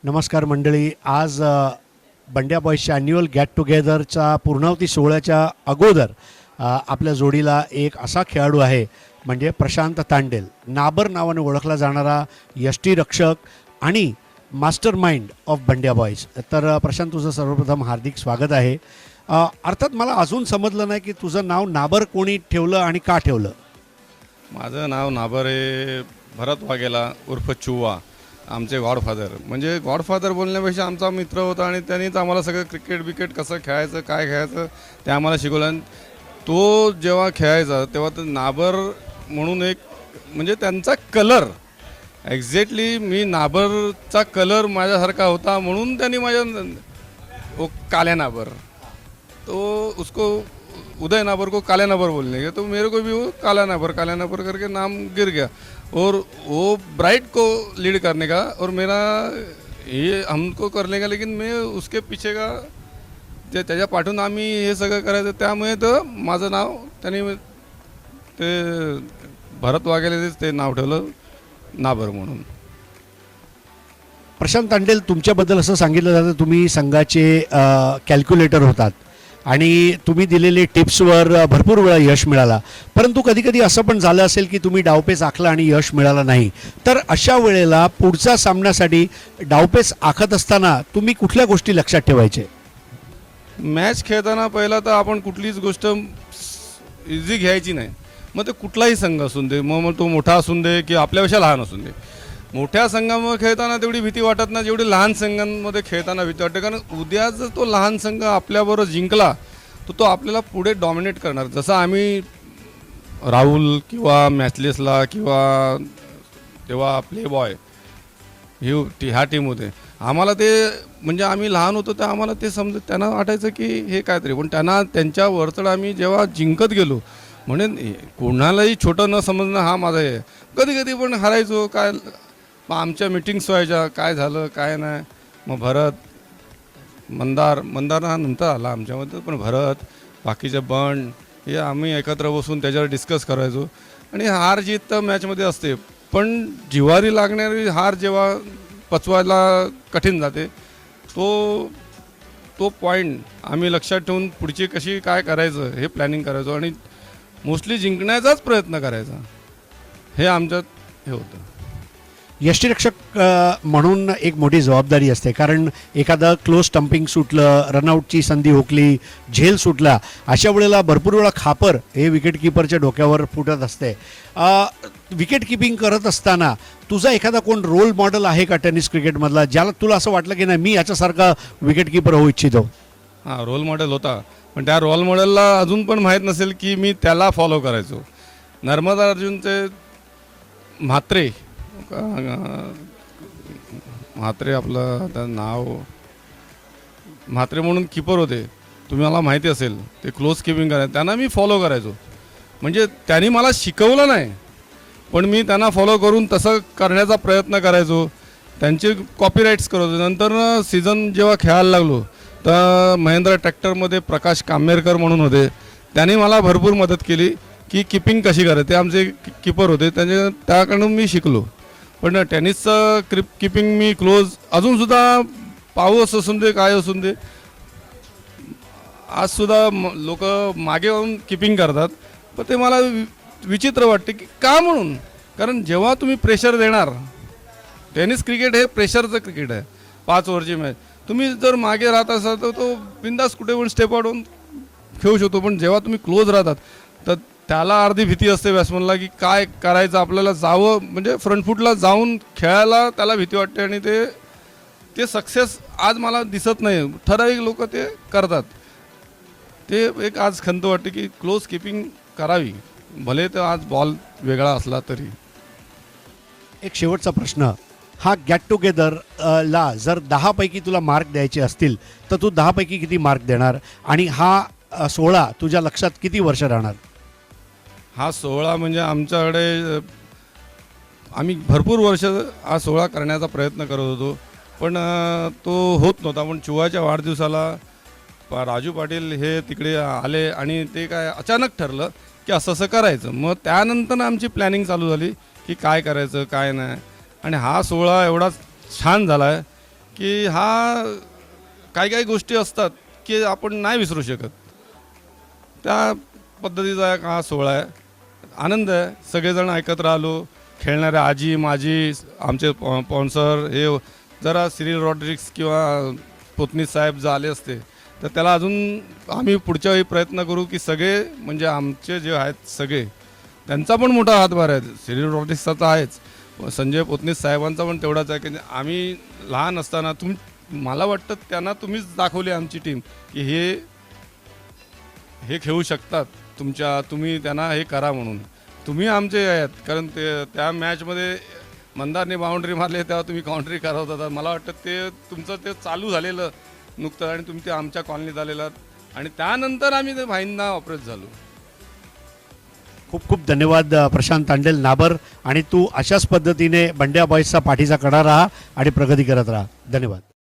नमस्कार मंडळी. आज बंड्या बॉईजच्या ॲन्युअल गेट टुगेदरचा पूर्णावती सोहळ्याच्या अगोदर आपल्या जोडीला एक असा खेळाडू आहे म्हणजे प्रशांत तांडेल, नाबर नावाने ओळखला जाणारा यष्टीरक्षक आणि master mind of Bandya boys. तर प्रशांत, तुझं सर्वप्रथम हार्दिक स्वागत आहे. अर्थात मला अजून समजलं नाही की तुझं नाव नाबर कोणी ठेवलं आणि का ठेवलं. माझं नाव नाबर आहे भरत वाघेला उर्फ चुवा, आमचे गॉडफादर. म्हणजे गॉडफादर बोलण्यापेक्षा आमचा मित्र होता आणि त्यांनीच आम्हाला सगळं क्रिकेट कसं खेळायचं, काय खेळायचं ते आम्हाला शिकवलं. आणि तो जेव्हा खेळायचा तेव्हा तर नाबर म्हणून एक म्हणजे त्यांचा कलर एक्झॅक्टली मी नाबरचा कलर माझ्यासारखा होता म्हणून त्यांनी माझ्या काल्या नाबर, तो उसको उदय नाबर को काला नाबर बोलने गया तो मेरे को भी वो काला नाबर करके नाम गिर गया. और वो ब्राइट को लीड करने का और मेरा ये हमको करने का, लेकिन मैं उसके पीछे का ते त्याच्या पाठून आम्ही हे सगळं करायचं. त्यामुळे तर माझं नाव त्यांनी ते भरत वाघेलेच ते नाव ठेवलं नाबर म्हणून. प्रशांत तांडेल, तुमच्याबद्दल असं सांगितलं जातं तुम्ही संघाचे कॅल्क्युलेटर होतात आणि तुम्ही दिलेले टिप्सवर भरपूर वेळा यश मिळाला, परंतु कधीकधी असं पण झालं असेल की तुम्ही डावपेच आखला आणि यश मिळालं नाही. तर अशा वेळेला पुढच्या सामन्यासाठी डावपेच आखत असताना तुम्ही कुठल्या गोष्टी लक्षात ठेवायचे. मॅच खेळताना पहिला तर आपण कुठलीच गोष्ट इझी घ्यायची नाही. मग ते कुठलाही संघ असून दे, मग तो मोठा असून दे की आपल्यापेक्षा लहान असून दे. मोठ्या संघामध्ये खेळताना तेवढी भीती वाटत नाही जेवढी लहान संघांमध्ये खेळताना भीती वाटते. कारण उद्या जर तो लहान संघ आपल्याबरोबर जिंकला तर तो आपल्याला पुढे डॉमिनेट करणार. जसं आम्ही राहुल किंवा मॅचलेसला किंवा तेव्हा प्ले बॉय ह्या टीम होते, आम्हाला ते म्हणजे आम्ही लहान होतो तर आम्हाला ते समजत त्यांना वाटायचं की हे काहीतरी, पण त्यांना त्यांच्या वरचढ आम्ही जेव्हा जिंकत गेलो म्हणून कोणालाही छोटं न समजणं हा माझा आहे. कधी कधी पण हरायचो काय, मग आमच्या मिटिंग्स व्हायच्या काय झालं काय नाही. मग भरत मंदार हा नंतर आला आमच्यामध्ये, पण भरत बाकीचे बंड हे आम्ही एकत्र बसून त्याच्यावर डिस्कस करायचो. आणि हार जीत तर मॅचमध्ये असते, पण जिवारी लागणारी हार जेव्हा पचवायला कठीण जाते तो पॉईंट आम्ही लक्षात ठेवून पुढची कशी काय करायचं हे प्लॅनिंग करायचो आणि मोस्टली जिंकण्याचाच प्रयत्न करायचा. हे आमच्यात हे होतं. यष्टीरक्षक म्हणून एक मोठी जबाबदारी असते, कारण एखादं क्लोज स्टंपिंग सुटलं, रनआउटची संधी हुकली, झेल सुटला, अशा वेळेला भरपूर वेळा खापर हे विकेट किपरच्या डोक्यावर फुटत असते. विकेट किपिंग करत असताना तुझा एखादा कोण रोल मॉडेल आहे का टेनिस क्रिकेटमधला, ज्याला तुला असं वाटलं की नाही मी याच्यासारखा विकेट किपर होऊ इच्छितो. हां, रोल मॉडेल होता, पण त्या रोल मॉडेलला अजून पण माहीत नसेल की मी त्याला फॉलो करायचो. नर्मदा अर्जुनचे म्हात्रे आपलं त्याचं नाव म्हात्रे म्हणून किपर होते, तुम्हाला माहिती असेल. ते क्लोज किपिंग करायचं, त्यांना मी फॉलो करायचो. म्हणजे त्यांनी मला शिकवलं नाही, पण मी त्यांना फॉलो करून तसं करण्याचा प्रयत्न करायचो. त्यांचे कॉपीराईट्स करायचो. नंतर सीझन जेव्हा खेळायला लागलो तर महेंद्र ट्रॅक्टरमध्ये प्रकाश कामेरकर म्हणून होते, त्यांनी मला भरपूर मदत केली की किपिंग कशी करायची. ते आमचे किपर होते, त्याकडून मी शिकलो. पण टेनिसचं किपिंग मी क्लोज अजूनसुद्धा पाऊस असून दे काय असून दे आजसुद्धा लोक मागे येऊन किपिंग करतात, पण ते मला विचित्र वाटते की का म्हणून. कारण जेव्हा तुम्ही प्रेशर देणार, टेनिस क्रिकेट हे प्रेशरचं क्रिकेट आहे. 5 ओव्हरची मॅच तुम्ही जर मागे राहत असाल तर तो बिंदास कुठे पण स्टेप आउट होऊन खेळू शकतो. पण जेव्हा तुम्ही क्लोज राहतात तर त्याला अर्धी भीती असते बॅट्समनला की काय करायचं, आपल्याला जावं म्हणजे फ्रंट फूटला जाऊन खेळायला त्याला भीती वाटते. आणि ते सक्सेस आज मला दिसत नाही. ठराविक लोक ते करतात. ते एक आज खंत वाटते की क्लोज किपिंग करावी, भले तर आज बॉल वेगळा असला तरी. एक शेवटचा प्रश्न, हा गेट टुगेदर ला जर 10 पैकी तुला मार्क द्यायचे असतील तर तू 10 पैकी किती मार्क देणार आणि हा सोहळा तुझ्या लक्षात किती वर्ष राहणार. हा सोहळा म्हणजे आमच्याकडे आम्ही भरपूर वर्ष हा सोहळा करण्याचा प्रयत्न करत होतो, पण तो होत नव्हता. पण चुवाच्या वाढदिवसाला राजू पाटील हे तिकडे आले आणि ते काय अचानक ठरलं की असं करायचं. मग त्यानंतर आमची प्लॅनिंग चालू झाली की काय करायचं काय नाही. आणि हा सोहळा एवढा छान झाला आहे की हा काही काही गोष्टी असतात की आपण नाही विसरू शकत. त्या पद्धतीचा एक हा सोहळा आहे. आनंद आहे. सगळेजण एकत्र आलो. खेळणारे आजी माजी आमचे स्पॉन्सर हे जरा सिरिल रॉड्रिक्स किंवा पोतनीस साहेब जर आले असते तर त्याला अजून आम्ही पुढच्या वेळी प्रयत्न करू की सगळे म्हणजे आमचे जे आहेत सगळे त्यांचा पण मोठा हातभार आहे. सिरिल रॉड्रिक्सचा तर आहेच, संजय पोतनीस साहेबांचा पण तेवढाच आहे की आम्ही लहान असताना मला वाटतं त्यांना तुम्हीच दाखवली आमची टीम की हे खेळू शकतात. तुम्ही त्यांना हे करा म्हणून तुम्ही आमचे आहेत. कारण त्या मॅचमध्ये मंदारने बाउंड्री मारली तेव्हा तुम्ही काउंट्री करत होता. मला वाटतं ते तुमचं ते चालू झालेलं नुकतं आणि तुम्ही ते आमच्या कॉलनीत आलेला आणि त्यानंतर आम्ही ते भाईंना ऑपरेट झालो. खूप खूप धन्यवाद प्रशांत तांडेल नाबर. आणि तू अशाच पद्धतीने बंड्या बॉईजचा पाठीचा कडा राहा आणि प्रगती करत राहा. धन्यवाद.